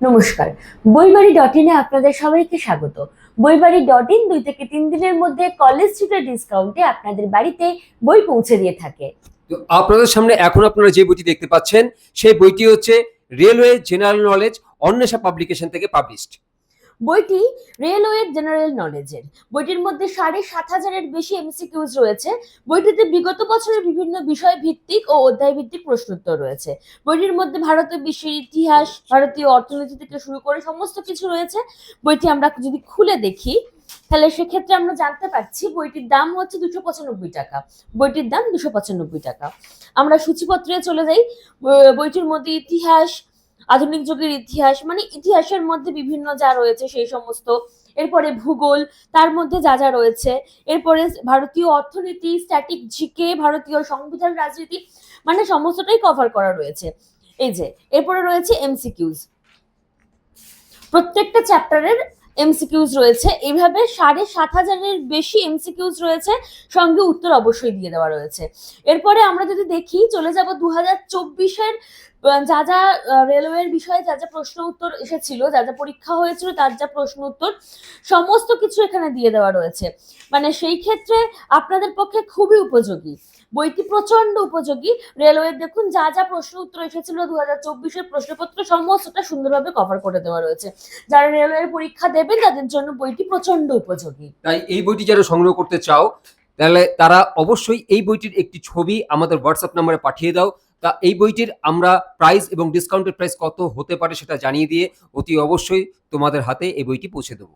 নমস্কার। বইবাড়ি.in এ আপনাদের সবাইকে স্বাগত। বইবাড়ি.in 2 থেকে 3 দিনের মধ্যে কলেজ স্ট্রিটের ডিসকাউন্টে আপনাদের বাড়িতে বই পৌঁছে দিয়ে থাকে। তো আপনাদের সামনে এখন আপনারা যে বইটি দেখতে পাচ্ছেন সেই বইটি হচ্ছে railway general knowledge Anwesha publication থেকে পাবলিশড। বইটি রেলওয়ে জেনারেল নলেজের। বইটির মধ্যে 7,500-এর বেশি এমসিকিউজ রয়েছে। বইটিতে বিগত বছরের বিভিন্ন বিষয় ভিত্তিক ও অধ্যায় ভিত্তিক প্রশ্নোত্তর রয়েছে। বইটির মধ্যে ভারতীয় বিশ্বের ইতিহাস, ভারতীয় অর্থনীতি থেকে শুরু করে সমস্ত কিছু রয়েছে। বইটি আমরা যদি খুলে দেখি তাহলে সেক্ষেত্রে আমরা জানতে পারছি বইটির দাম হচ্ছে 295 টাকা। বইটির দাম 295 টাকা। আমরা সূচিপত্রে চলে যাই। বইটির মধ্যে ইতিহাস, আধুনিক যুগের ইতিহাস মানে ইতিহাসের মধ্যে বিভিন্ন যা রয়েছে সেই সমস্ত, এরপরে ভূগোল, তার মধ্যে যা যা রয়েছে, এরপরে ভারতীয় অর্থনীতি, স্ট্যাটিক জিকে, ভারতীয় সংবিধান, রাজনীতি, মানে সমস্তটাই কভার করা রয়েছে। এই যে এরপরে রয়েছে এমসিকিউজ, প্রত্যেকটা চ্যাপ্টারের এমসিকিউজ রয়েছে। এইভাবে 7,500-এর বেশি এমসিকিউজ রয়েছে, সঙ্গে উত্তর অবশ্যই দিয়ে দেওয়া রয়েছে। এরপরে আমরা যদি দেখি চলে যাব 2024-এর যা যা রেলওয়ের বিষয়ে যা যা প্রশ্ন উত্তর এসেছিল, যা যা পরীক্ষা হয়েছিল তার যা প্রশ্ন উত্তর সমস্ত কিছু এখানে দিয়ে দেওয়া রয়েছে। মানে সেই ক্ষেত্রে আপনাদের পক্ষে খুবই উপযোগী বইটি, প্রচন্ড উপযোগী। রেলওয়ের দেখুন যা যা প্রশ্ন উত্তর এসেছিল 2024-এর প্রশ্নপত্র সমস্তটা সুন্দরভাবে কভার করে দেওয়া রয়েছে। যারা রেলওয়ের পরীক্ষা দেবেন তাদের জন্য বইটি প্রচন্ড উপযোগী। তাই এই বইটি যারা সংগ্রহ করতে চাও তাহলে তারা অবশ্যই এই বইটির একটি ছবি আমাদের হোয়াটসঅ্যাপ নম্বরে পাঠিয়ে দাও। তা এই বইটির আমরা প্রাইস এবং ডিসকাউন্টেড প্রাইস কত হতে পারে সেটা জানিয়ে দিয়ে অতি অবশ্যই তোমাদের হাতে এই বইটি পৌঁছে দেবো।